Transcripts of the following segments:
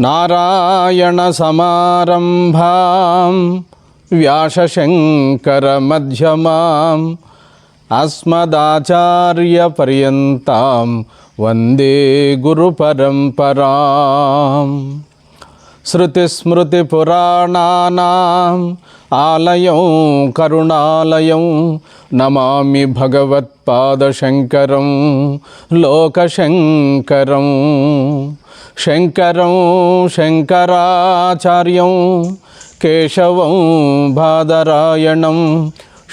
నారాయణ సమారంభాం వ్యాసశంకర మధ్యమాం అస్మదాచార్య పర్యంతాం వందే గురు పరంపరాం. శృతిస్మృతి పురాణానాం ఆలయం కరుణాలయం నమామి భగవత్పాదశంకరం లోకశంకరం. శంకరం శంకరాచార్యం కేశవం బాదరాయణం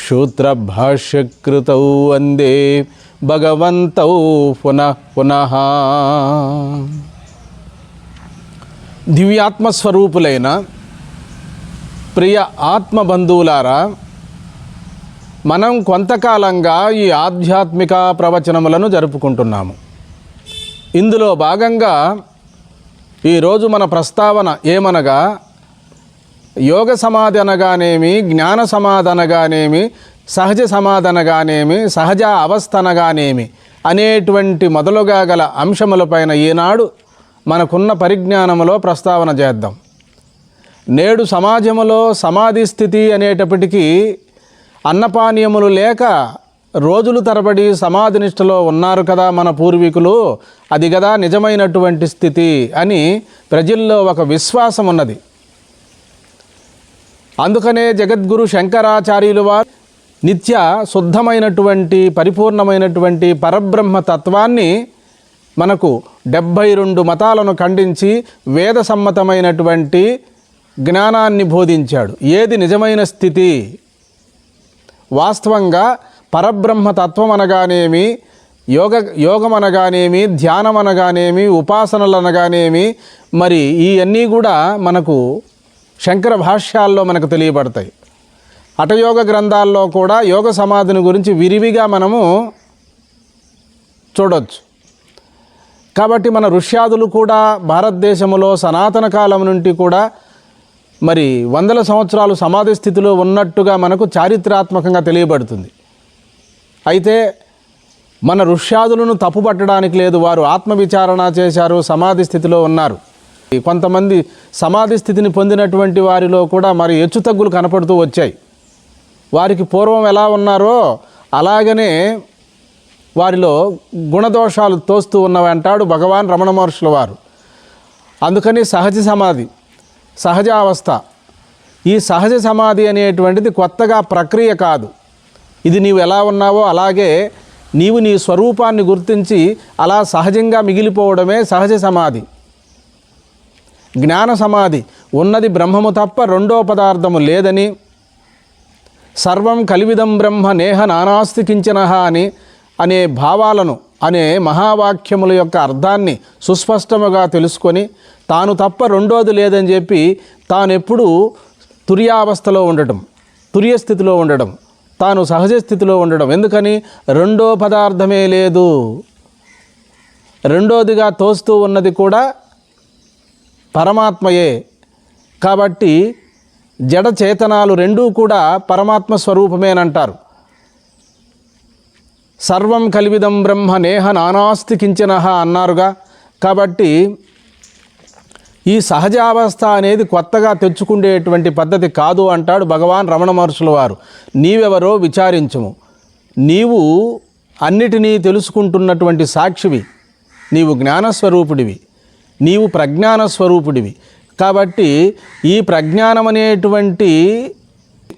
సూత్రభాష్యకృతౌ వందే భగవంతౌ పునః పునః. దివ్యాత్మస్వరూపులైన ప్రియ ఆత్మబంధువులారా, మనం కొంతకాలంగా ఈ ఆధ్యాత్మిక ప్రవచనములను జరుపుకుంటున్నాము. ఇందులో భాగంగా ఈరోజు మన ప్రస్తావన ఏమనగా, యోగ సమాధి అనగానేమి, జ్ఞాన సమాధి అనగానేమి, సహజ సమాధి అనగానేమి, సహజ అవస్థ అనగానేమి అనేటువంటి మొదలుగా గల అంశములపైన ఈనాడు మనకున్న పరిజ్ఞానములో ప్రస్తావన చేద్దాం. నేడు సమాజములో సమాధి స్థితి అనేటప్పటికీ అన్నపానీయములు లేక రోజులు తరబడి సమాధి నిష్టలో ఉన్నారు కదా మన పూర్వీకులు, అది కదా నిజమైనటువంటి స్థితి అని ప్రజల్లో ఒక విశ్వాసం ఉన్నది. అందుకనే జగద్గురు శంకరాచార్యులు వారు నిత్య శుద్ధమైనటువంటి పరిపూర్ణమైనటువంటి పరబ్రహ్మ తత్వాన్ని మనకు 72 మతాలను ఖండించి వేద సమ్మతమైనటువంటి జ్ఞానాన్ని బోధించాడు. ఏది నిజమైన స్థితి? వాస్తవంగా పరబ్రహ్మ తత్వం అనగానేమి, యోగం అనగానేమి, ధ్యానం అనగానేమి, ఉపాసనలు అనగానేమి, మరి ఇవన్నీ కూడా మనకు శంకర భాష్యాల్లో మనకు తెలియబడతాయి. హఠయోగ గ్రంథాల్లో కూడా యోగ సమాధిని గురించి విరివిగా మనము చూడవచ్చు. కాబట్టి మన ఋష్యాదులు కూడా భారతదేశంలో సనాతన కాలం నుండి కూడా మరి వందల సంవత్సరాలు సమాధి స్థితిలో ఉన్నట్టుగా మనకు చారిత్రాత్మకంగా తెలియబడుతుంది. అయితే మన ఋష్యాదులను తప్పుపట్టడానికి లేదు, వారు ఆత్మవిచారణ చేశారు, సమాధి స్థితిలో ఉన్నారు. కొంతమంది సమాధి స్థితిని పొందినటువంటి వారిలో కూడా మరి హెచ్చుతగ్గులు కనపడుతూ వచ్చాయి. వారికి పూర్వం ఎలా ఉన్నారో అలాగనే వారిలో గుణదోషాలు తోస్తూ ఉన్నవి అంటాడు భగవాన్ రమణ మహర్షుల వారు. అందుకని సహజ సమాధి, సహజావస్థ, ఈ సహజ సమాధి అనేటువంటిది కొత్తగా ప్రక్రియ కాదు. ఇది నీవు ఎలా ఉన్నావో అలాగే నీవు నీ స్వరూపాన్ని గుర్తించి అలా సహజంగా మిగిలిపోవడమే సహజ సమాధి. జ్ఞాన సమాధి ఉన్నది బ్రహ్మము తప్ప రెండో పదార్థము లేదని, సర్వం కలివిదం బ్రహ్మ నేహ నానాస్తి కించనః అనే భావాలను, అనే మహావాక్యముల యొక్క అర్థాన్ని సుస్పష్టముగా తెలుసుకొని తాను తప్ప రెండోది లేదని చెప్పి తానెప్పుడూ తుర్యావస్థలో ఉండటం, తుర్యస్థితిలో ఉండడం, తాను సహజ స్థితిలో ఉండడం. ఎందుకని? రెండో పదార్థమే లేదు, రెండోదిగా తోస్తూ ఉన్నది కూడా పరమాత్మయే. కాబట్టి జడ చేతనాలు రెండూ కూడా పరమాత్మ స్వరూపమేనంటారు. సర్వం కలివిదం బ్రహ్మ నేహ నానాస్తి కించనః అన్నారుగా. కాబట్టి ఈ సహజావస్థ అనేది కొత్తగా తెచ్చుకునేటువంటి పద్ధతి కాదు అంటాడు భగవాన్ రమణ మహర్షుల వారు. నీవెవరో విచారించుము, నీవు అన్నిటినీ తెలుసుకుంటున్నటువంటి సాక్షివి, నీవు జ్ఞానస్వరూపుడివి, నీవు ప్రజ్ఞాన స్వరూపుడివి. కాబట్టి ఈ ప్రజ్ఞానం అనేటువంటి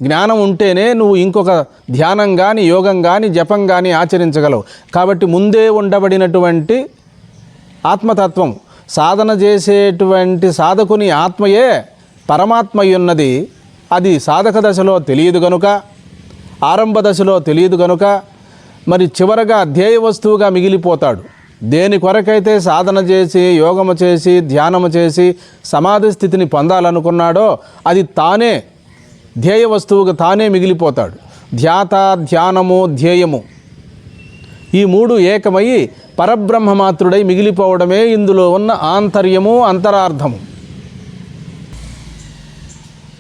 జ్ఞానం ఉంటేనే నువ్వు ఇంకొక ధ్యానం కానీ, యోగం కానీ, జపం కానీ ఆచరించగలవు. కాబట్టి ముందే ఉండబడినటువంటి ఆత్మతత్వం, సాధన చేసేటువంటి సాధకుని ఆత్మయే పరమాత్మ ఉన్నది. అది సాధక దశలో తెలియదు గనుక, ఆరంభ దశలో తెలియదు గనుక మరి చివరగా ధ్యేయ వస్తువుగా మిగిలిపోతాడు. దేని కొరకైతే సాధన చేసి, యోగము చేసి, ధ్యానము చేసి సమాధి స్థితిని పొందాలనుకున్నాడో అది తానే ధ్యేయ వస్తువుగా తానే మిగిలిపోతాడు. ధ్యాత, ధ్యానము, ధ్యేయము ఈ మూడు ఏకమయ్యి పరబ్రహ్మమాత్రుడై మిగిలిపోవడమే ఇందులో ఉన్న ఆంతర్యము, అంతరార్థము.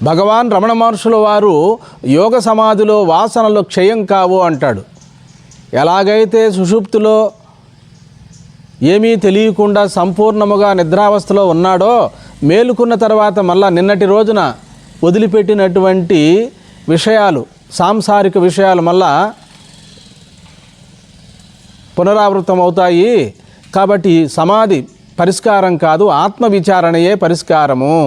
భగవాన్ రమణ మహర్షుల వారు యోగ సమాధిలో వాసనలు క్షయం కావు అంటాడు. ఎలాగైతే సుషుప్తిలో ఏమీ తెలియకుండా సంపూర్ణముగా నిద్రావస్థలో ఉన్నాడో, మేలుకున్న తర్వాత మళ్ళా నిన్నటి రోజున వదిలిపెట్టినటువంటి విషయాలు, సాంసారిక విషయాలు మళ్ళా పునరావృతం అవుతాయి. కాబట్టి సమాధి పరిష్కారం కాదు, ఆత్మవిచారణయే పరిష్కారము.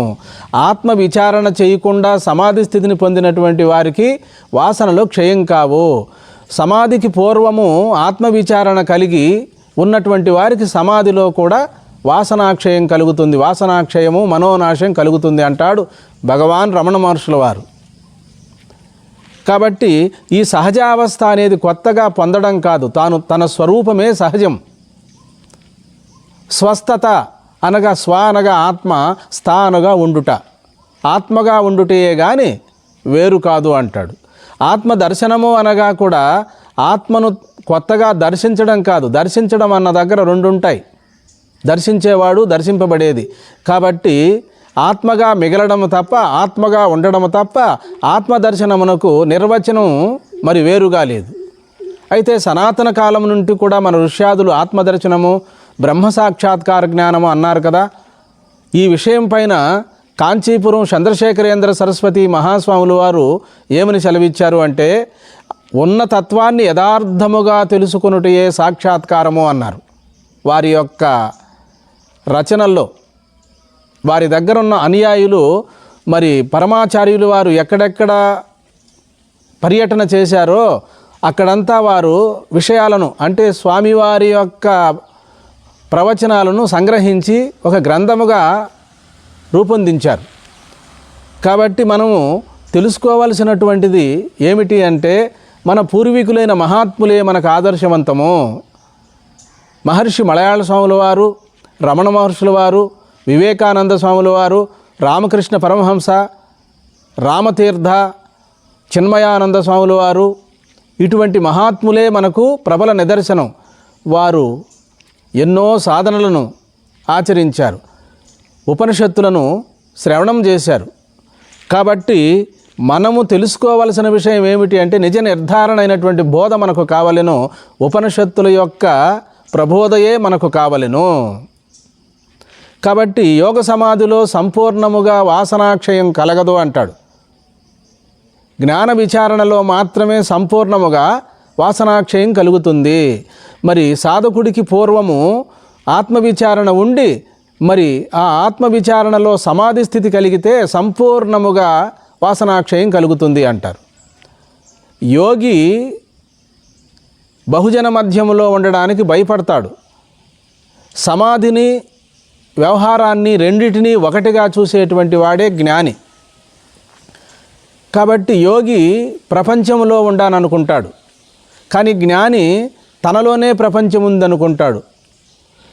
ఆత్మవిచారణ చేయకుండా సమాధి స్థితిని పొందినటువంటి వారికి వాసనలు క్షయం కావు. సమాధికి పూర్వము ఆత్మవిచారణ కలిగి ఉన్నటువంటి వారికి సమాధిలో కూడా వాసనాక్షయం కలుగుతుంది. వాసనాక్షయము మనోనాశయం కలుగుతుంది అంటాడు భగవాన్ రమణ మహర్షుల వారు. కాబట్టి ఈ సహజావస్థ అనేది కొత్తగా పొందడం కాదు, తన స్వరూపమే సహజం. స్వస్థత అనగా స్వ అనగా ఆత్మ, స్థ అనగా ఉండుట. ఆత్మగా ఉండుటయే కానీ వేరు కాదు అంటాడు. ఆత్మ దర్శనము అనగా కూడా ఆత్మను కొత్తగా దర్శించడం కాదు, దర్శించడం అన్న దగ్గర రెండు ఉంటాయి, దర్శించేవాడు, దర్శింపబడేది. కాబట్టి ఆత్మగా మిగలడము తప్ప, ఆత్మగా ఉండడము తప్ప ఆత్మదర్శనమునకు నిర్వచనం మరి వేరుగా లేదు. అయితే సనాతన కాలం నుండి కూడా మన ఋష్యాదులు ఆత్మదర్శనము, బ్రహ్మ సాక్షాత్కార జ్ఞానము అన్నారు కదా. ఈ విషయం పైన కాంచీపురం చంద్రశేఖరేంద్ర సరస్వతి మహాస్వాములు వారు ఏమని సెలవిచ్చారు అంటే, ఉన్న తత్వాన్ని యథార్థముగా తెలుసుకొనుటయే సాక్షాత్కారము అన్నారు. వారి యొక్క రచనల్లో వారి దగ్గర ఉన్న అనుయాయులు, మరి పరమాచార్యులు వారు ఎక్కడెక్కడ పర్యటన చేశారో అక్కడంతా వారు విషయాలను, అంటే స్వామివారి యొక్క ప్రవచనాలను సంగ్రహించి ఒక గ్రంథముగా రూపొందించారు. కాబట్టి మనము తెలుసుకోవలసినటువంటిది ఏమిటి అంటే, మన పూర్వీకులైన మహాత్ములే మనకు ఆదర్శవంతము. మహర్షి మలయాళ స్వాముల వారు, రమణ మహర్షుల వారు, వివేకానంద స్వాముల వారు, రామకృష్ణ పరమహంస, రామతీర్థ, చిన్మయానంద స్వాముల వారు, ఇటువంటి మహాత్ములే మనకు ప్రబల నిదర్శనం. వారు ఎన్నో సాధనలను ఆచరించారు, ఉపనిషత్తులను శ్రవణం చేశారు. కాబట్టి మనము తెలుసుకోవలసిన విషయం ఏమిటి అంటే, నిజ నిర్ధారణ అయినటువంటి బోధ మనకు కావలెను, ఉపనిషత్తుల యొక్క ప్రబోధయే మనకు కావలెను. కాబట్టి యోగ సమాధిలో సంపూర్ణముగా వాసనాక్షయం కలగదు అంటాడు. జ్ఞాన విచారణలో మాత్రమే సంపూర్ణముగా వాసనాక్షయం కలుగుతుంది. మరి సాధకుడికి పూర్వము ఆత్మవిచారణ ఉండి, మరి ఆ ఆత్మవిచారణలో సమాధి స్థితి కలిగితే సంపూర్ణముగా వాసనాక్షయం కలుగుతుంది అంటారు. యోగి బహుజన మధ్యములో ఉండడానికి భయపడతాడు. సమాధిని, వ్యవహారాన్ని రెండిటినీ ఒకటిగా చూసేటువంటి వాడే జ్ఞాని. కాబట్టి యోగి ప్రపంచంలో ఉండాలనుకుంటాడు, కానీ జ్ఞాని తనలోనే ప్రపంచం ఉందనుకుంటాడు.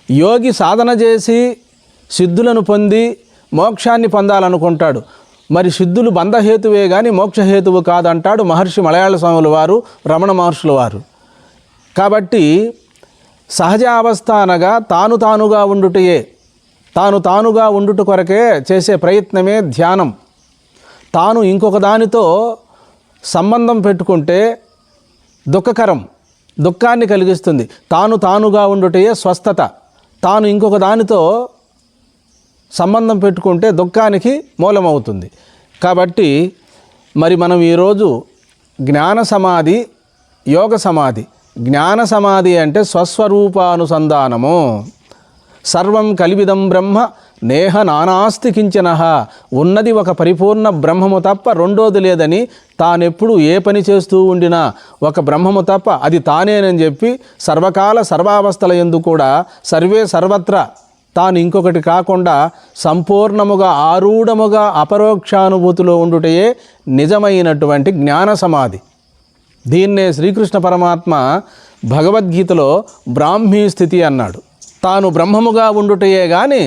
యోగి సాధన చేసి సిద్ధులను పొంది మోక్షాన్ని పొందాలనుకుంటాడు. మరి సిద్ధులు బంధహేతువే కానీ మోక్షహేతువు కాదంటాడు మహర్షి మలయాళ స్వాముల వారు, రమణ మహర్షుల వారు. కాబట్టి సహజ అవస్థ అనగా తానుగా ఉండుటయే, తానుగా ఉండుట కొరకే చేసే ప్రయత్నమే ధ్యానం. తాను ఇంకొక దానితో సంబంధం పెట్టుకుంటే దుఃఖకరం, దుఃఖాన్ని కలిగిస్తుంది. తానుగా ఉండుటయే స్వస్థత. తాను ఇంకొక దానితో సంబంధం పెట్టుకుంటే దుఃఖానికి మూలమవుతుంది. కాబట్టి మరి మనం ఈరోజు జ్ఞాన సమాధి, యోగ సమాధి. జ్ఞాన సమాధి అంటే స్వస్వరూపానుసంధానము. సర్వం కలివిదం బ్రహ్మ నేహ నానాస్తి కించనః. ఉన్నది ఒక పరిపూర్ణ బ్రహ్మము తప్ప రెండోది లేదని, తానెప్పుడు ఏ పని చేస్తూ ఉండినా ఒక బ్రహ్మము తప్ప అది తానేనని చెప్పి సర్వకాల సర్వావస్థల యందు కూడా సర్వే సర్వత్రా తాను ఇంకొకటి కాకుండా సంపూర్ణముగా ఆరూఢముగా అపరోక్షానుభూతిలో ఉండుటయే నిజమైనటువంటి జ్ఞాన సమాధి. దీన్నే శ్రీకృష్ణ పరమాత్మ భగవద్గీతలో బ్రాహ్మీ స్థితి అన్నాడు. తాను బ్రహ్మముగా ఉండుటయే గాని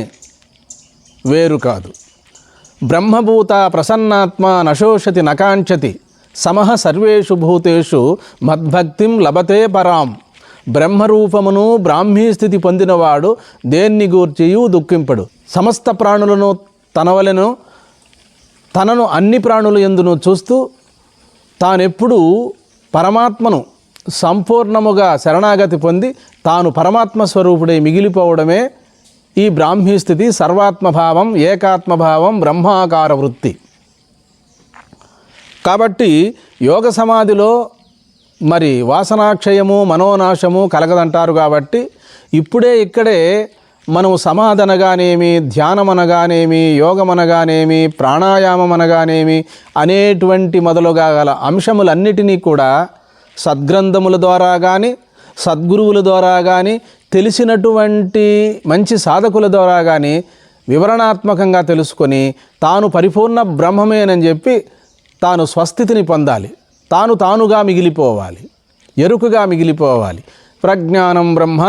వేరు కాదు. బ్రహ్మభూత ప్రసన్నాత్మ నశోషతి నకాంక్షతి సమః సర్వేషు భూతేషు మద్భక్తిం లభతే పరాం. బ్రహ్మరూపమును బ్రాహ్మీ స్థితి పొందినవాడు దేన్ని గూర్చియు దుఃఖింపడు. సమస్త ప్రాణులను తనవలెను తనను అన్ని ప్రాణుల యందును చూస్తూ తానెప్పుడూ పరమాత్మను సంపూర్ణముగా శరణాగతి పొంది తాను పరమాత్మ స్వరూపుడై మిగిలిపోవడమే ఈ బ్రాహ్మీ స్థితి, సర్వాత్మభావం, ఏకాత్మభావం, బ్రహ్మాకార వృత్తి. కాబట్టి యోగ సమాధిలో మరి వాసనాక్షయము మనోనాశము కలగదంటారు. కాబట్టి ఇక్కడే మనం సమాధనగానేమి, ధ్యానం అనగానేమి, యోగం అనగానేమి, ప్రాణాయామం అనగానేమి అనేటువంటి మొదలుగా గల అంశములన్నిటినీ కూడా సద్గ్రంథముల ద్వారా కానీ, సద్గురువుల ద్వారా కానీ, తెలిసినటువంటి మంచి సాధకుల ద్వారా కానీ వివరణాత్మకంగా తెలుసుకొని తాను పరిపూర్ణ బ్రహ్మమేనని చెప్పి తాను స్వస్థితిని పొందాలి. తానుగా మిగిలిపోవాలి, ఎరుకగా మిగిలిపోవాలి. ప్రజ్ఞానం బ్రహ్మ,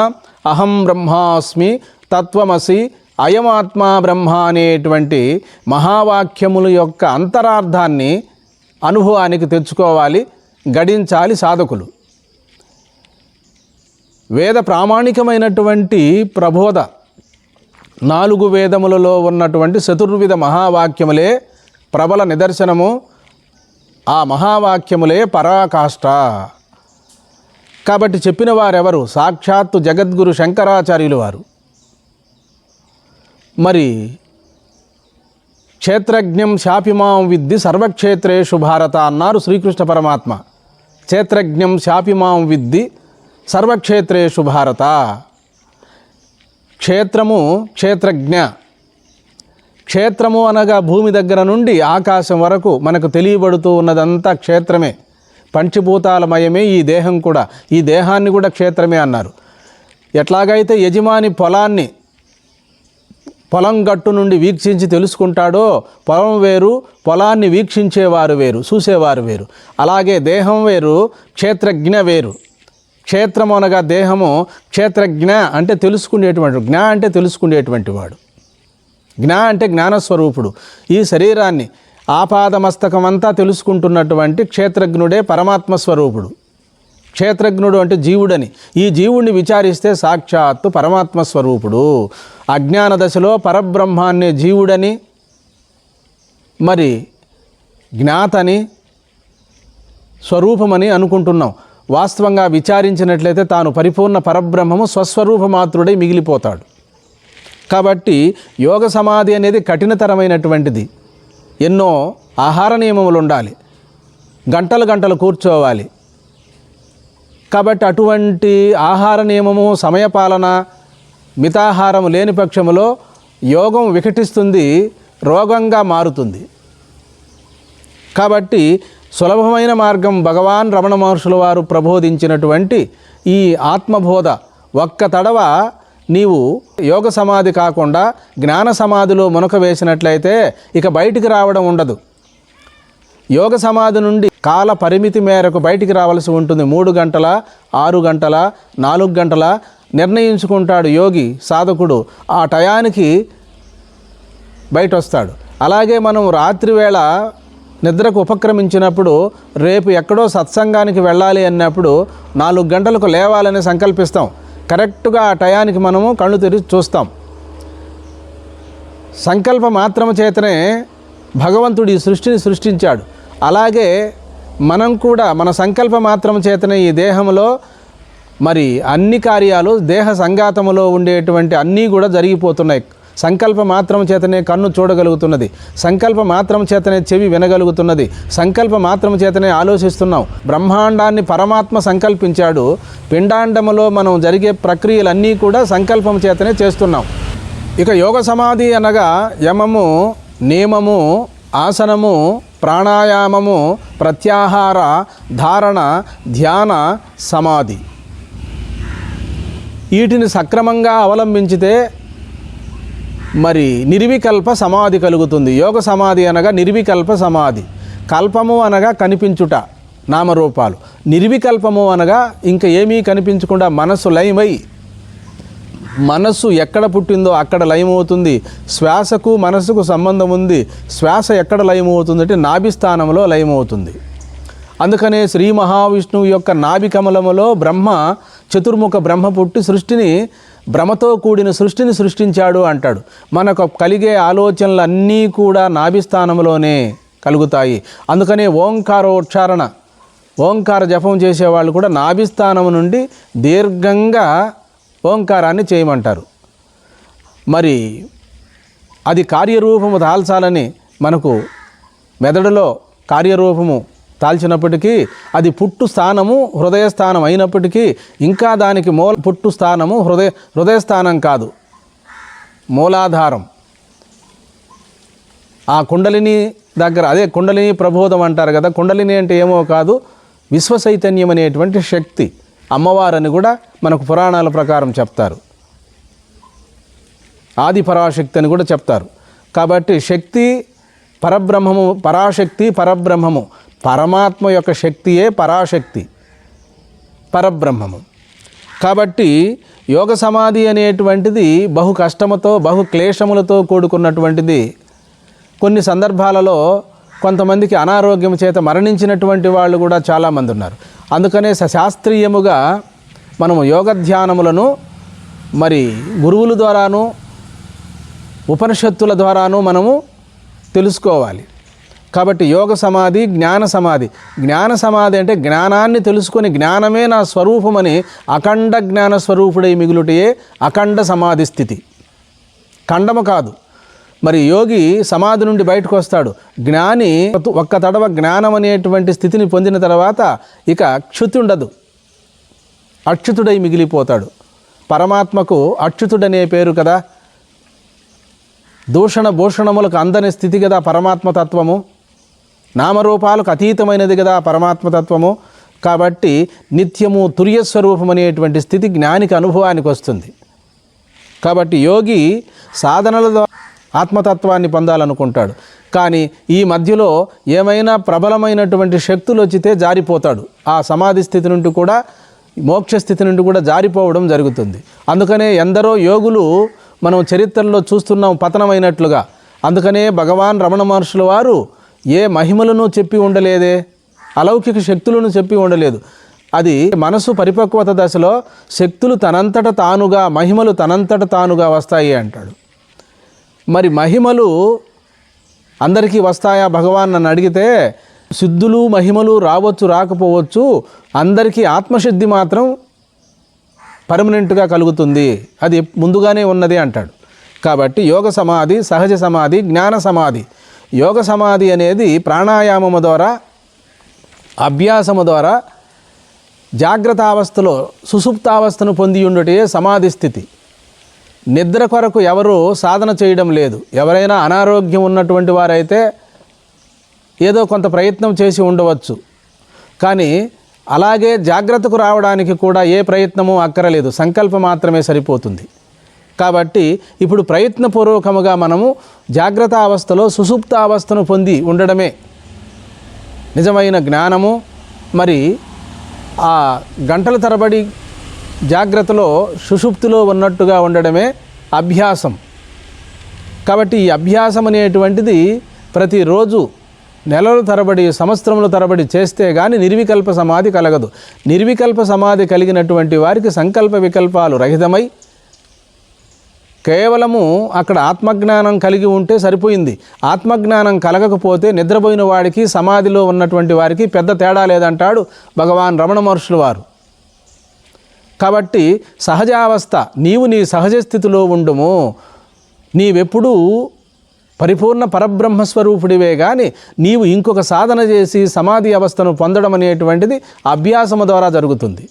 అహం బ్రహ్మాస్మి, తత్వమసి, అయమాత్మా బ్రహ్మ అనేటువంటి మహావాక్యముల యొక్క అంతరార్థాన్ని అనుభవానికి తెచ్చుకోవాలి, గడించాలి సాధకులు. వేద ప్రామాణికమైనటువంటి ప్రబోధ 4 వేదములలో ఉన్నటువంటి చతుర్విధ మహావాక్యములే ప్రబల నిదర్శనము. ఆ మహావాక్యములే పరాకాష్ట. కాబట్టి చెప్పిన వారెవరు? సాక్షాత్తు జగద్గురు శంకరాచార్యులు వారు. మరి క్షేత్రజ్ఞం శాపిమాం విద్ది సర్వక్షేత్రేషు భారత అన్నారు శ్రీకృష్ణ పరమాత్మ. క్షేత్రజ్ఞం శాపిమాం విద్ది సర్వక్షేత్రేషు భారత. క్షేత్రము, క్షేత్రజ్ఞ. క్షేత్రము అనగా భూమి దగ్గర నుండి ఆకాశం వరకు మనకు తెలియబడుతూ ఉన్నదంతా క్షేత్రమే. పంచభూతాలమయమే ఈ దేహం కూడా. ఈ దేహాన్ని కూడా క్షేత్రమే అన్నారు. ఎట్లాగైతే యజమాని పొలం గట్టు నుండి వీక్షించి తెలుసుకుంటాడో, పొలం వేరు, పొలాన్ని వీక్షించేవారు వేరు, చూసేవారు వేరు. అలాగే దేహం వేరు, క్షేత్రజ్ఞ వేరు. క్షేత్రము అనగా దేహము, క్షేత్రజ్ఞ అంటే తెలుసుకునేటువంటి, జ్ఞ అంటే తెలుసుకునేటువంటి వాడు. జ్ఞ అంటే జ్ఞానస్వరూపుడు. ఈ శరీరాన్ని ఆపాదమస్తకమంతా తెలుసుకుంటున్నటువంటి క్షేత్రజ్ఞుడే పరమాత్మ స్వరూపుడు. క్షేత్రజ్ఞుడు అంటే జీవుడని. ఈ జీవుడిని విచారిస్తే సాక్షాత్తు పరమాత్మ స్వరూపుడు. అజ్ఞాన దశలో పరబ్రహ్మాన్ని జీవుడని, మరి జ్ఞాతని, స్వరూపమని అనుకుంటున్నాం. వాస్తవంగా విచారించినట్లయితే తాను పరిపూర్ణ పరబ్రహ్మము స్వస్వరూపమాత్రుడై మిగిలిపోతాడు. కాబట్టి యోగ సమాధి అనేది కఠినతరమైనటువంటిది. ఎన్నో ఆహార నియమములు ఉండాలి, గంటలు కూర్చోవాలి. కాబట్టి అటువంటి ఆహార నియమము, సమయపాలన, మితాహారం లేని పక్షములో యోగం వికటిస్తుంది, రోగంగా మారుతుంది. కాబట్టి సులభమైన మార్గం భగవాన్ రమణ మహర్షుల వారు ప్రబోధించినటువంటి ఈ ఆత్మబోధ. ఒక్క తడవ నీవు యోగ సమాధి కాకుండా జ్ఞాన సమాధిలో మునక వేసినట్లయితే ఇక బయటికి రావడం ఉండదు. యోగ సమాధి నుండి కాల పరిమితి మేరకు బయటికి రావాల్సి ఉంటుంది. 3 గంటల, 6 గంటల, 4 గంటల నిర్ణయించుకుంటాడు యోగి, సాధకుడు. ఆ టయానికి బయట వస్తాడు. అలాగే మనం రాత్రివేళ నిద్రకు ఉపక్రమించినప్పుడు రేపు ఎక్కడో సత్సంగానికి వెళ్ళాలి అన్నప్పుడు 4 గంటలకు లేవాలని సంకల్పిస్తాం. కరెక్ట్గా ఆ టయానికి మనము కళ్ళు తెరిచి చూస్తాం. సంకల్ప మాత్రము చేతనే భగవంతుడు ఈ సృష్టిని సృష్టించాడు. అలాగే మనం కూడా మన సంకల్ప మాత్రం చేతనే ఈ దేహంలో మరి అన్ని కార్యాలు, దేహ సంఘాతములో ఉండేటువంటి అన్నీ కూడా జరిగిపోతున్నాయి. సంకల్ప మాత్రం చేతనే కన్ను చూడగలుగుతున్నది, సంకల్ప మాత్రం చేతనే చెవి వినగలుగుతున్నది, సంకల్ప మాత్రం చేతనే ఆలోచిస్తున్నాం. బ్రహ్మాండాన్ని పరమాత్మ సంకల్పించాడు. పిండాండములో మనం జరిగే ప్రక్రియలన్నీ కూడా సంకల్పం చేతనే చేస్తున్నాం. ఇక యోగ సమాధి అనగా యమము, నియమము, ఆసనము, ప్రాణాయామము, ప్రత్యాహార, ధారణ, ధ్యాన, సమాధి. వీటిని సక్రమంగా అవలంబించితే మరి నిర్వికల్ప సమాధి కలుగుతుంది. యోగ సమాధి అనగా నిర్వికల్ప సమాధి. కల్పము అనగా కనిపించుట, నామరూపాలు. నిర్వికల్పము అనగా ఇంకా ఏమీ కనిపించకుండా మనస్సు లయమై, మనస్సు ఎక్కడ పుట్టిందో అక్కడ లయమవుతుంది. శ్వాసకు మనస్సుకు సంబంధం ఉంది. శ్వాస ఎక్కడ లయమవుతుందంటే నాభిస్థానంలో లయమవుతుంది. అందుకనే శ్రీ మహావిష్ణువు యొక్క నాభి కమలములో చతుర్ముఖ బ్రహ్మ పుట్టి సృష్టిని భ్రమతో కూడిన సృష్టిని సృష్టించాడు అంటాడు. మనకు కలిగే ఆలోచనలన్నీ కూడా నాభిస్థానంలోనే కలుగుతాయి. అందుకనే ఓంకార జపం చేసేవాళ్ళు కూడా నాభిస్థానం నుండి దీర్ఘంగా ఓంకారాన్ని చేయమంటారు. మరి అది కార్యరూపము దాల్చాలని మనకు మెదడులో కార్యరూపము దాల్చినప్పటికీ అది పుట్టు స్థానము హృదయస్థానం అయినప్పటికీ ఇంకా దానికి పుట్టు స్థానము హృదయస్థానం కాదు, మూలాధారం. ఆ కుండలిని దగ్గర అదే కుండలిని ప్రబోధం అంటారు కదా. కుండలిని అంటే ఏమో కాదు, విశ్వచైతన్యం అనేటువంటి శక్తి, అమ్మవారని కూడా మనకు పురాణాల ప్రకారం చెప్తారు. ఆది పరాశక్తి అని కూడా చెప్తారు. కాబట్టి శక్తి పరబ్రహ్మము, పరాశక్తి పరబ్రహ్మము, పరమాత్మ యొక్క శక్తియే పరాశక్తి పరబ్రహ్మము. కాబట్టి యోగ సమాధి అనేటువంటిది బహు కష్టముతో బహు క్లేశములతో కూడుకున్నటువంటిది. కొన్ని సందర్భాలలో కొంతమందికి అనారోగ్యం చేత మరణించినటువంటి వాళ్ళు కూడా చాలామంది ఉన్నారు. అందుకనే శాస్త్రీయముగా మనము యోగ ధ్యానములను మరి గురువుల ద్వారాను ఉపనిషత్తుల ద్వారాను మనము తెలుసుకోవాలి. కాబట్టి యోగ సమాధి, జ్ఞాన సమాధి. జ్ఞాన సమాధి అంటే జ్ఞానాన్ని తెలుసుకొని జ్ఞానమే నా స్వరూపమని అఖండ జ్ఞాన స్వరూపుడై మిగులుటయే అఖండ సమాధి స్థితి, ఖండము కాదు. మరి యోగి సమాధి నుండి బయటకు వస్తాడు. జ్ఞాని ఒక్క తడవ జ్ఞానం అనేటువంటి స్థితిని పొందిన తర్వాత ఇక క్షుతి ఉండదు, అచ్యుతుడై మిగిలిపోతాడు. పరమాత్మకు అచ్యుతుడనే పేరు కదా. దూషణ భూషణములకు అందని స్థితి కదా పరమాత్మతత్వము. నామరూపాలకు అతీతమైనది కదా పరమాత్మతత్వము. కాబట్టి నిత్యము తుర్యస్వరూపం అనేటువంటి స్థితి జ్ఞానికి అనుభవానికి వస్తుంది. కాబట్టి యోగి సాధనల ద్వారా ఆత్మతత్వాన్ని పొందాలనుకుంటాడు. కానీ ఈ మధ్యలో ఏమైనా ప్రబలమైనటువంటి శక్తులు వచ్చితే జారిపోతాడు. ఆ సమాధి స్థితి నుండి కూడా మోక్ష స్థితి నుండి కూడా జారిపోవడం జరుగుతుంది. అందుకనే ఎందరో యోగులు మనం చరిత్రలో చూస్తున్నాం పతనమైనట్లుగా. అందుకనే భగవాన్ రమణ మహర్షుల వారు ఏ మహిమలను చెప్పి ఉండలేదే, అలౌకిక శక్తులను చెప్పి ఉండలేదు. అది మనసు పరిపక్వత దశలో శక్తులు తనంతట తానుగా, మహిమలు తనంతట తానుగా వస్తాయి అంటాడు. మరి మహిమలు అందరికీ వస్తాయా భగవాన్ నన్ను అడిగితే, సిద్ధులు మహిమలు రావచ్చు రాకపోవచ్చు, అందరికీ ఆత్మసిద్ధి మాత్రం పర్మనెంట్గా కలుగుతుంది, అది ముందుగానే ఉన్నది అంటాడు. కాబట్టి యోగ సమాధి, సహజ సమాధి, జ్ఞాన సమాధి. యోగ సమాధి అనేది ప్రాణాయామము ద్వారా, అభ్యాసము ద్వారా జాగ్రత్త అవస్థలో సుషుప్తావస్థను పొంది ఉండుటే సమాధి స్థితి. నిద్ర కొరకు ఎవరు సాధన చేయడం లేదు. ఎవరైనా అనారోగ్యం ఉన్నటువంటి వారైతే ఏదో కొంత ప్రయత్నం చేసి ఉండవచ్చు. కానీ అలాగే జాగ్రత్తకు రావడానికి కూడా ఏ ప్రయత్నము అక్కరలేదు, సంకల్పం మాత్రమే సరిపోతుంది. కాబట్టి ఇప్పుడు ప్రయత్నపూర్వకముగా మనము జాగ్రత్త అవస్థలో సుషుప్త అవస్థను పొంది ఉండడమే నిజమైన జ్ఞానము. మరి ఆ గంటల తరబడి జాగ్రత్తలో సుషుప్తిలో ఉన్నట్టుగా ఉండడమే అభ్యాసం. కాబట్టి ఈ అభ్యాసం అనేటువంటిది ప్రతిరోజు నెలల తరబడి, సంవత్సరముల తరబడి చేస్తే కానీ నిర్వికల్ప సమాధి కలగదు. నిర్వికల్ప సమాధి కలిగినటువంటి వారికి సంకల్ప వికల్పాలు రహితమై కేవలము అక్కడ ఆత్మజ్ఞానం కలిగి ఉంటే సరిపోయింది. ఆత్మజ్ఞానం కలగకపోతే నిద్రపోయిన వాడికి సమాధిలో ఉన్నటువంటి వారికి పెద్ద తేడా లేదంటాడు భగవాన్ రమణ మహర్షుల వారు. కాబట్టి సహజావస్థ, నీవు నీ సహజ స్థితిలో ఉండుము. నీవెప్పుడూ పరిపూర్ణ పరబ్రహ్మస్వరూపుడివే కానీ నీవు ఇంకొక సాధన చేసి సమాధి అవస్థను పొందడం అనేటువంటిది అభ్యాసము ద్వారా జరుగుతుంది.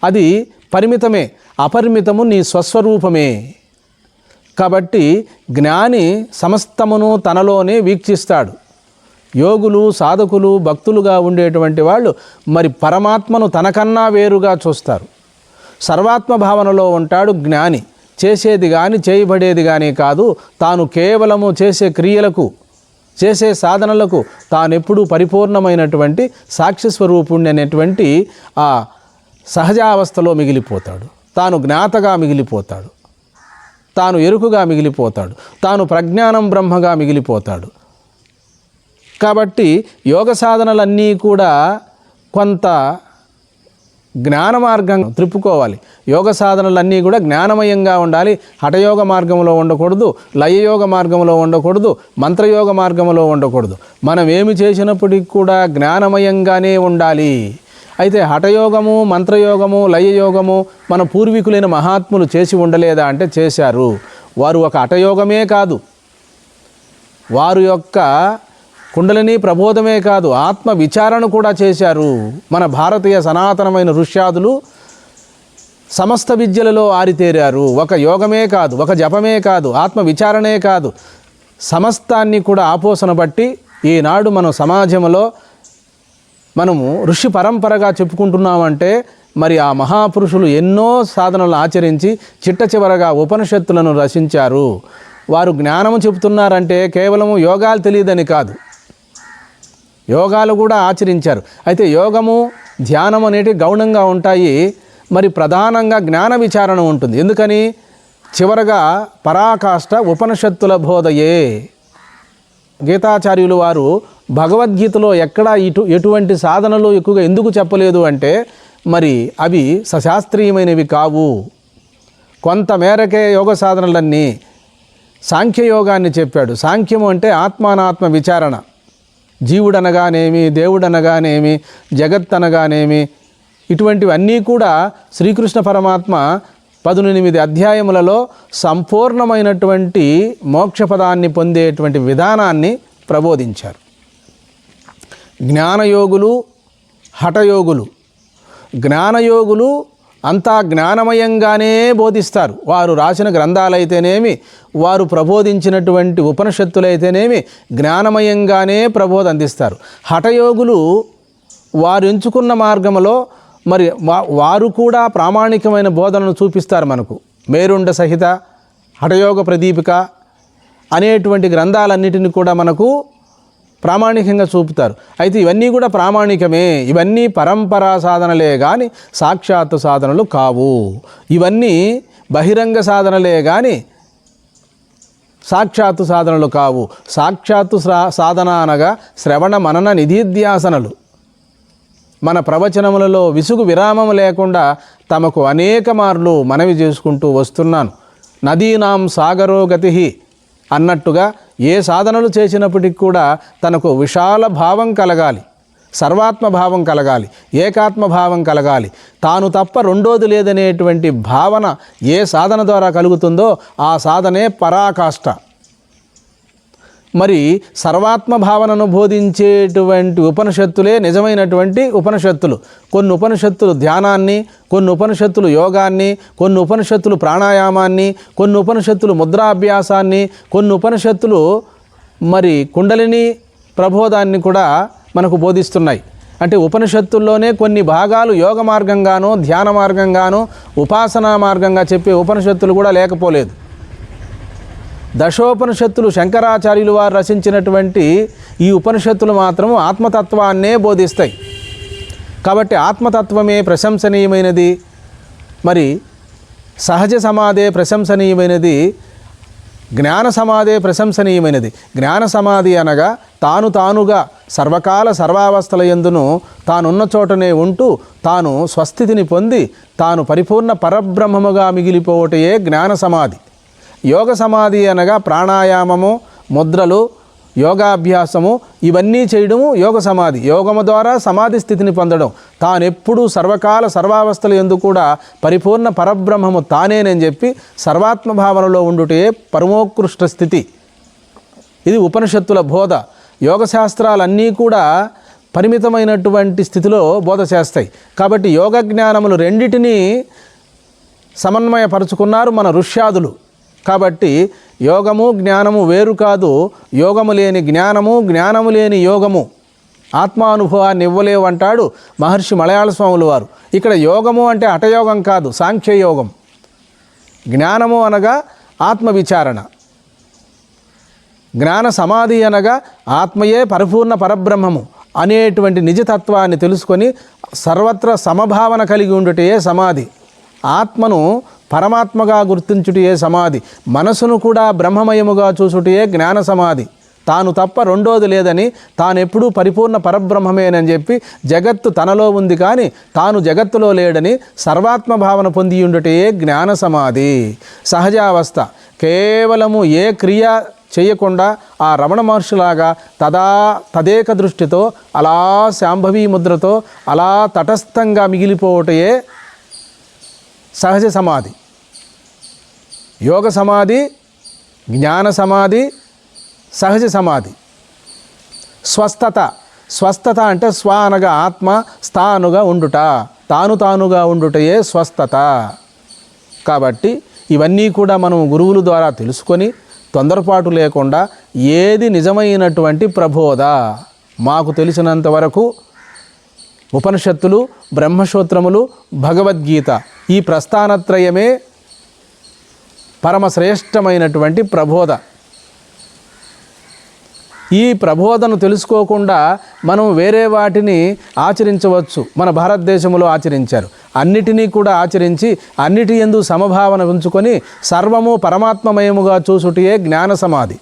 అది పరిమితమే, అపరిమితము నీ స్వస్వరూపమే. కాబట్టి జ్ఞాని సమస్తమును తనలోనే వీక్షిస్తాడు. యోగులు, సాధకులు, భక్తులుగా ఉండేటువంటి వాళ్ళు మరి పరమాత్మను తనకన్నా వేరుగా చూస్తారు. సర్వాత్మ భావనలో ఉంటాడు జ్ఞాని. చేసేది కానీ చేయబడేది కానీ కాదు, తాను కేవలము చేసే క్రియలకు, చేసే సాధనలకు తానెప్పుడూ పరిపూర్ణమైనటువంటి సాక్షి స్వరూపుణ్ణి అనేటువంటి ఆ సహజావస్థలో మిగిలిపోతాడు. తాను జ్ఞాతగా మిగిలిపోతాడు, తాను ఎరుకుగా మిగిలిపోతాడు, తాను ప్రజ్ఞానం బ్రహ్మగా మిగిలిపోతాడు. కాబట్టి యోగ సాధనలన్నీ కూడా కొంత జ్ఞాన మార్గం త్రిప్పుకోవాలి. యోగ సాధనలన్నీ కూడా జ్ఞానమయంగా ఉండాలి. హఠయోగ మార్గంలో ఉండకూడదు, లయయోగ మార్గంలో ఉండకూడదు, మంత్రయోగ మార్గంలో ఉండకూడదు. మనం ఏమి చేసినప్పటికీ కూడా జ్ఞానమయంగానే ఉండాలి. అయితే హఠయోగము, మంత్రయోగము, లయయోగము మన పూర్వీకులైన మహాత్ములు చేసి ఉండలేదా అంటే చేశారు. వారు ఒక హఠయోగమే కాదు, వారు యొక్క కుండలిని ప్రబోధమే కాదు, ఆత్మ విచారణ కూడా చేశారు. మన భారతీయ సనాతనమైన ఋష్యాదులు సమస్త విద్యలలో ఆరితేరారు. ఒక యోగమే కాదు, ఒక జపమే కాదు, ఆత్మ విచారణే కాదు, సమస్తాన్ని కూడా ఆపోసన బట్టి ఈనాడు మన సమాజంలో మనము ఋషి పరంపరగా చెప్పుకుంటున్నామంటే మరి ఆ మహాపురుషులు ఎన్నో సాధనలు ఆచరించి చిట్ట చివరగా ఉపనిషత్తులను రచించారు. వారు జ్ఞానము చెబుతున్నారంటే కేవలము యోగాలు తెలియదని కాదు, యోగాలు కూడా ఆచరించారు. అయితే యోగము, ధ్యానం అనేటివి గౌణంగా ఉంటాయి, మరి ప్రధానంగా జ్ఞాన విచారణ ఉంటుంది. ఎందుకని? చివరగా పరాకాష్ఠ ఉపనిషత్తుల బోధయే. గీతాచార్యులు వారు భగవద్గీతలో ఎక్కడా ఎటువంటి సాధనలు ఎక్కువగా ఎందుకు చెప్పలేదు అంటే మరి అవి సశాస్త్రీయమైనవి కావు. కొంతమేరకే యోగ సాధనలన్నీ. సాంఖ్యయోగాన్ని చెప్పాడు. సాంఖ్యము అంటే ఆత్మానాత్మ విచారణ. జీవుడనగానేమి, దేవుడనగానేమి, జగత్ అనగానేమి, ఇటువంటివన్నీ కూడా శ్రీకృష్ణ పరమాత్మ 18 అధ్యాయములలో సంపూర్ణమైనటువంటి మోక్షపదాన్ని పొందేటువంటి విధానాన్ని ప్రబోధించారు. జ్ఞానయోగులు, హఠయోగులు. జ్ఞానయోగులు అంతా జ్ఞానమయంగానే బోధిస్తారు. వారు రాసిన గ్రంథాలైతేనేమి, వారు ప్రబోధించినటువంటి ఉపనిషత్తులైతేనేమి జ్ఞానమయంగానే ప్రబోధ అందిస్తారు. హఠయోగులు వారు ఎంచుకున్న మార్గంలో మరి వారు కూడా ప్రామాణికమైన బోధనను చూపిస్తారు. మనకు మేరుండ సహిత, హఠయోగ ప్రదీపిక అనేటువంటి గ్రంథాలన్నిటిని కూడా మనకు ప్రామాణికంగా చూపుతారు. అయితే ఇవన్నీ కూడా ప్రామాణికమే, ఇవన్నీ పరంపరా సాధనలే కానీ సాక్షాత్తు సాధనలు కావు. ఇవన్నీ బహిరంగ సాధనలే కానీ సాక్షాత్తు సాధనలు కావు. సాక్షాత్తు సాధన అనగా శ్రవణ మనన నిధిధ్యాసనలు. మన ప్రవచనములలో విసుగు విరామం లేకుండా తమకు అనేక మార్లు మనవి చేసుకుంటూ వస్తున్నాను. నదీనాం సాగరో గతి అన్నట్టుగా ఏ సాధనలు చేసినప్పటికీ కూడా తనకు విశాల భావం కలగాలి, సర్వాత్మ భావం కలగాలి, ఏకాత్మ భావం కలగాలి. తాను తప్ప రెండోది లేదనేటువంటి భావన ఏ సాధన ద్వారా కలుగుతుందో ఆ సాధనే పరాకాష్ఠ. మరి సర్వాత్మ భావనను బోధించేటువంటి ఉపనిషత్తులే నిజమైనటువంటి ఉపనిషత్తులు. కొన్ని ఉపనిషత్తులు ధ్యానాన్ని, కొన్ని ఉపనిషత్తులు యోగాన్ని, కొన్ని ఉపనిషత్తులు ప్రాణాయామాన్ని, కొన్ని ఉపనిషత్తులు ముద్రాభ్యాసాన్ని, కొన్ని ఉపనిషత్తులు మరి కుండలిని ప్రబోధాన్ని కూడా మనకు బోధిస్తున్నాయి. అంటే ఉపనిషత్తుల్లోనే కొన్ని భాగాలు యోగ మార్గంగానో, ధ్యాన మార్గంగానో, ఉపాసనా మార్గంగా చెప్పే ఉపనిషత్తులు కూడా లేకపోలేదు. దశోపనిషత్తులు శంకరాచార్యులు వారు రచించినటువంటి ఈ ఉపనిషత్తులు మాత్రము ఆత్మతత్వాన్నే బోధిస్తాయి. కాబట్టి ఆత్మతత్వమే ప్రశంసనీయమైనది, మరి సహజ సమాధే ప్రశంసనీయమైనది, జ్ఞాన సమాధే ప్రశంసనీయమైనది. జ్ఞాన సమాధి అనగా తానుగా సర్వకాల సర్వావస్థల యందును తానున్న చోటనే ఉంటూ తాను స్వస్థితిని పొంది తాను పరిపూర్ణ పరబ్రహ్మముగా మిగిలిపోవటయే జ్ఞాన సమాధి. యోగ సమాధి అనగా ప్రాణాయామము, ముద్రలు, యోగాభ్యాసము ఇవన్నీ చేయడము యోగ సమాధి. యోగము ద్వారా సమాధి స్థితిని పొందడం. తానెప్పుడూ సర్వకాల సర్వావస్థల యందు కూడా పరిపూర్ణ పరబ్రహ్మము తానేనని చెప్పి సర్వాత్మ భావనలో ఉండుటే పరమోత్కృష్ట స్థితి. ఇది ఉపనిషత్తుల బోధ. యోగశాస్త్రాలన్నీ కూడా పరిమితమైనటువంటి స్థితిలో బోధ చేస్తాయి. కాబట్టి యోగ జ్ఞానములు రెండిటినీ సమన్వయపరుచుకున్నారు మన ఋష్యాదులు. కాబట్టి యోగము జ్ఞానము వేరు కాదు. యోగము లేని జ్ఞానము, జ్ఞానము లేని యోగము ఆత్మానుభవాన్ని ఇవ్వలేవంటాడు మహర్షి మలయాళ స్వాములు వారు. ఇక్కడ యోగము అంటే హఠయోగం కాదు, సాంఖ్యయోగం. జ్ఞానము అనగా ఆత్మ విచారణ, జ్ఞాన సమాధి అనగా ఆత్మయే పరిపూర్ణ పరబ్రహ్మము అనేటువంటి నిజతత్వాన్ని తెలుసుకొని సర్వత్ర సమభావన కలిగి ఉండుటే సమాధి. ఆత్మను పరమాత్మగా గుర్తించుటయే సమాధి. మనసును కూడా బ్రహ్మమయముగా చూసుటయే జ్ఞాన సమాధి. తాను తప్ప రెండోది లేదని, తానెప్పుడూ పరిపూర్ణ పరబ్రహ్మమేనని చెప్పి జగత్తు తనలో ఉంది కానీ తాను జగత్తులో లేడని సర్వాత్మ భావన పొందియుండుటే జ్ఞాన సమాధి. సహజావస్థ కేవలము ఏ క్రియ చేయకుండా ఆ రమణ మహర్షిలాగా తదేక దృష్టితో అలా శాంభవీ ముద్రతో అలా తటస్థంగా మిగిలిపోవటే సహజ సమాధి. యోగ సమాధి, జ్ఞాన సమాధి, సహజ సమాధి. స్వస్థత అంటే స్వ అనగా ఆత్మ, స్థానుగా ఉండుట, తానుగా ఉండుటయే స్వస్థత. కాబట్టి ఇవన్నీ కూడా మనం గురువుల ద్వారా తెలుసుకొని తొందరపాటు లేకుండా ఏది నిజమైనటువంటి ప్రబోధ, మాకు తెలిసినంత వరకు ఉపనిషత్తులు, బ్రహ్మసూత్రములు, భగవద్గీత ఈ ప్రస్థానత్రయమే పరమశ్రేష్టమైనటువంటి ప్రబోధ. ఈ ప్రబోధను తెలుసుకోకుండా మనం వేరే వాటిని ఆచరించవచ్చు. మన భారతదేశంలో ఆచరించారు. అన్నిటినీ కూడా ఆచరించి అన్నిటి యందు సమభావన ఉంచుకొని సర్వము పరమాత్మమయముగా చూసుటయే జ్ఞాన సమాధి.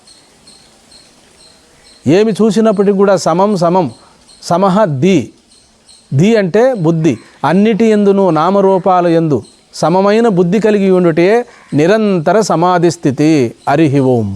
ఏమి చూసినప్పటికీ కూడా సమః ది అంటే బుద్ధి. అన్నిటి యందును నామరూపాల యందు సమమైన బుద్ధి కలిగి ఉండుటే నిరంతర సమాధి స్థితి. హరి ఓం.